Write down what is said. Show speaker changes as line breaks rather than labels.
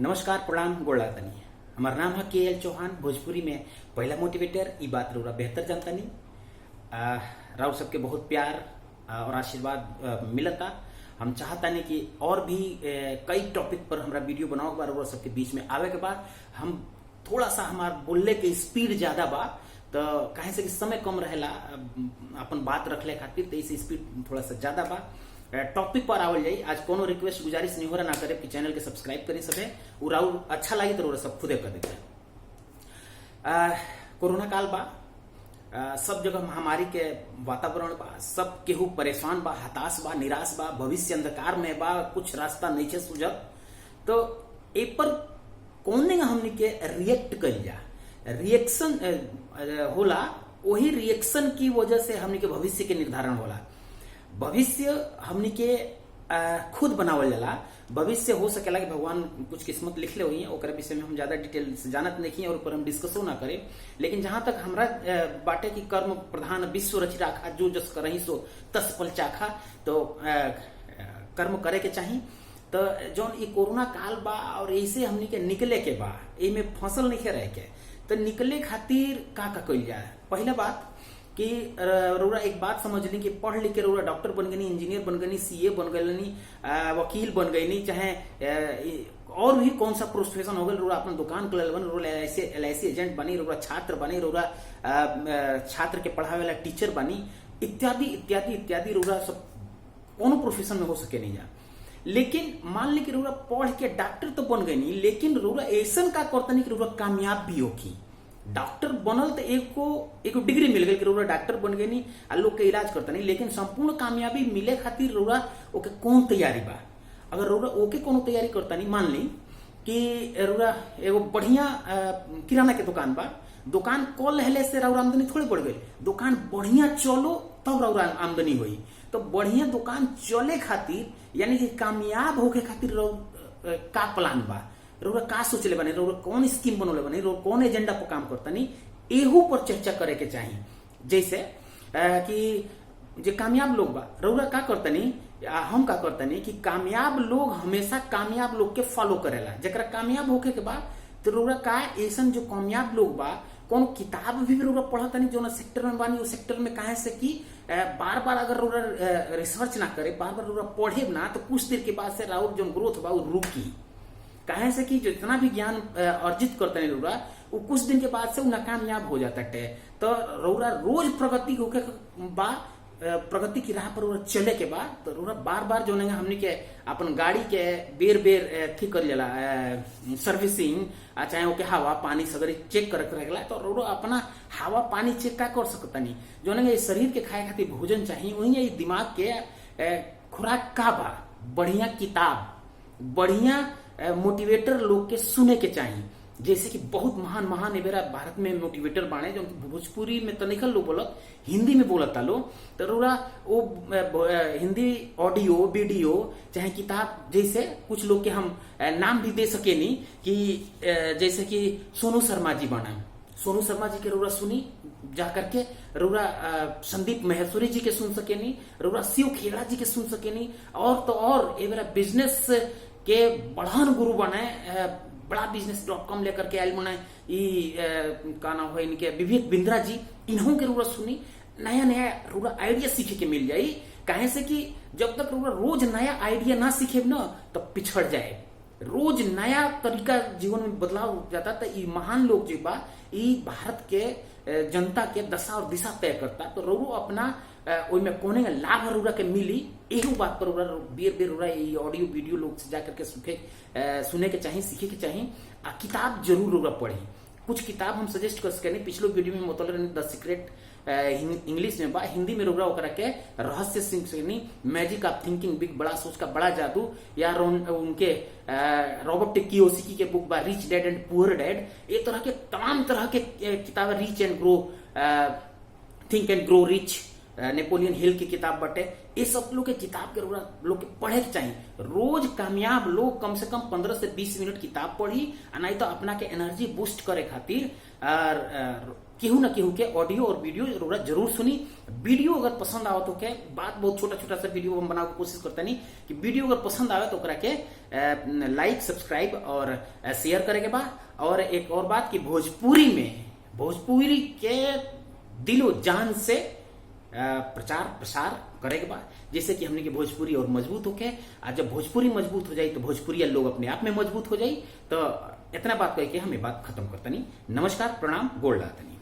नमस्कार, प्रणाम, गोड़ा तनी। हमार नाम है KL चौहान। भोजपुरी में पहला मोटिवेटर। ई बात रउरा बेहतर जानतानी। राउर सबके बहुत प्यार और आशीर्वाद मिलता। हम चाहतानी कि और भी कई टॉपिक पर हमरा वीडियो बनाओ के बाद रउरा सबके बीच में आवे के बाद हम थोड़ा सा हमार बोलने के स्पीड ज्यादा बा, तो कहे से कि समय कम रहेला अपन बात रखले खातिर, तो इस स्पीड थोड़ा सा ज्यादा बा। टॉपिक पर आवल जाई। आज कोनो रिक्वेस्ट गुजारिश नहीं हो रहा ना करे कि चैनल के सब्सक्राइब करी सबे। और अच्छा लगी तो सब खुदे कर देते। कोरोना काल बा, सब जगह महामारी के वातावरण बा, सब केहू परेशान बा, हताश बा, निराश बा, भविष्य अंधकार में बा, कुछ रास्ता नहीं छे सुझत। तो ए पर कौने हमनी के रिएक्ट कइल जा, रिएक्शन होला। वही रिएक्शन की वजह से हमनी के भविष्य के निर्धारण होला। भविष्य हमनी के खुद बनावल जाला। भविष्य हो सकेला कि भगवान कुछ किस्मत लिखले हुई है, ओकरे विषय में हम ज्यादा डिटेल से जानत नहीं और ऊपर हम डिस्कसो ना करें। लेकिन जहां तक हमरा बाटे की कर्म प्रधान विश्व रची राखा, जो जस करही सो तस पल चाखा, तो कर्म करे के चाहिए। तो जौन ई कोरोना काल बा और ऐसे हमनी के निकले के बा, एमे फसल नहीं रहे के, तो निकले खातिर का कइल जाए। पहला बात कि रउरा एक बात समझ ली कि पढ़ लिख के रउरा डॉक्टर बन गई, इंजीनियर बन गई, CA बन गई, वकील बन गई, चाहे और भी कौन सा प्रोफेशन हो गई, रउरा अपना दुकान खोल बनी, रउरा LIC एजेंट बनी, रउरा छात्र बनी, रउरा छात्र के पढ़ावे वाला टीचर बनी, इत्यादि इत्यादि इत्यादि। रउरा सब कोनो प्रोफेशन में हो सके नहीं जा। लेकिन मान ली कि रउरा पढ़ के डॉक्टर तो बन गई नहीं, लेकिन रउरा ऐसा का करता नहीं कि रउरा कामयाब भी होगी। डॉक्टर बनल तो एको डिग्री मिल गई कि रउरा डॉक्टर बन गई नहीं, आ लोग के इलाज करता नहीं। लेकिन संपूर्ण कामयाबी मिले खातिर रउरा ओके कौन तैयारी बा। अगर रउरा ओके कोनो तैयारी करता नहीं, मान ली कि रउरा एगो बढ़िया किराना के दुकान बा, दुकान कल रहले से रउरा आमदनी थोड़ी बढ़ गई। दुकान बढ़िया चलो तब रउरा आमदनी हुई। तो बढ़िया दुकान चले खातिर यानी कि कामयाब होके खातिर का प्लान बा, रउरा का सोचले बने, रउरा कौन स्कीम बनोले बने, रउरा कौन एजेंडा पर काम करता नहीं, एहू पर चर्चा करे के चाहिए। जैसे कि जो कामयाब लोग बा, रउरा का करता नहीं, हम का करता नहीं कि कामयाब लोग हमेशा कामयाब लोग के फॉलो करेला। जरा कामयाब होके के बाद तो रउरा का ऐसा जो कामयाब लोग बा, कौन किताब भी रउरा पढ़ता नहीं, जो ना सेक्टर में बानी वो सेक्टर में कहे से कि बार बार अगर रउरा रिसर्च ना करे, बार बार रउरा पढ़े ना, तो कुछ देर के बाद से राउर जो ग्रोथ बा वो रुकी। कहे से कि जितना भी ज्ञान अर्जित करते हैं रउरा, वो कुछ दिन के बाद से वो नाकामयाब हो जाता है। तो रउरा रोज प्रगति होके बा, प्रगति की राह पर रउरा चले के बाद, तो रउरा बार बार जो हमनी के अपन गाड़ी के बेर बेर ठीक कर लेला, सर्विसिंग, चाहे ओके हवा पानी सगरी चेक करके रखेला। तो रउरा अपना हवा पानी चेक का कर सकता नहीं, जो शरीर के खाए खातिर भोजन चाहिए, वही दिमाग के खुराक का बा। बढ़िया किताब, बढ़िया मोटिवेटर लोग के सुने के चाहिए। जैसे कि बहुत महान महान एबेरा भारत में मोटिवेटर बाणे, जो भोजपुरी में तो निकल लो बोलत, हिंदी में बोलता लो। तो रउरा वो हिंदी ऑडियो वीडियो चाहे किताब, जैसे कुछ लोग के हम नाम भी दे सके नहीं कि जैसे कि सोनू शर्मा जी बना, सोनू शर्मा जी के रउरा सुनी जा करके, रउरा संदीप महेश्वरी जी के सुन सके नहीं, रउरा शिव खेड़ा जी के सुन सके नहीं। और तो और एबेरा बिजनेस के बढ़ान गुरु बने, बड़ा business.com लेकर के आयल बने, का नाम है इनके विवेक बिंद्रा जी, इन्हों के रूरा सुनी, नया नया रूरा आइडिया सीखे के मिल जाये। कहे से कि जब तक रूरा रोज नया आइडिया ना सीखे ना, तो पिछड़ जाए। रोज नया तरीका जीवन में बदलाव जाता। तो ये महान लोग जो बा, ये भारत के जनता के दशा और दिशा तय करता। तो रउरो अपना ओइमे कोने लाभ रउरा के मिली, एहू बात पर रउरा बेर बेर रउरा ये ऑडियो वीडियो लोग से जाकर के सुने के चाहिए, सीखे के चाहिए। किताब जरूर रउरा पढ़ी। कुछ किताब हम सजेस्ट कर सके नहीं, पिछले वीडियो में मतलब द सीक्रेट इंग्लिश में बा, हिंदी में रउरा ओकरा के रहस्य सीख सकनी, मैजिक ऑफ थिंकिंग बिग, बड़ा सोच का बड़ा जादू, या उनके रॉबर्ट कियोसाकी के बुक बा rich dad and poor dad. ये तरह के तमाम तरह के किताबें, rich and grow, think and grow rich, Napoleon Hill की किताब बटे, ये सब लोग के किताब के लोग के पढ़े के चाहिए। रोज कामयाब लोग कम से कम 15 से 20 मिनट किताब पढ़ी, नहीं तो अपना के एनर्जी बूस्ट करे खातिर केहू न केहू के ऑडियो और वीडियो जरूर सुनी। वीडियो अगर पसंद आवे तो के बात बहुत छोटा छोटा सा वीडियो हम बनाने की कोशिश करते नहीं कि वीडियो अगर पसंद आवे तो ओकरा के लाइक सब्सक्राइब और शेयर करे के बाद। और एक और बात कि भोजपुरी के दिलो जान से प्रचार प्रसार करे के बाद, जैसे कि हमने की भोजपुरी और मजबूत होके, आज जब भोजपुरी मजबूत हो जाए तो भोजपुरी लोग अपने आप में मजबूत हो जाए। तो इतना बात कह के हम ये बात खत्म करते नहीं। नमस्कार, प्रणाम, गोल्ड आतनी।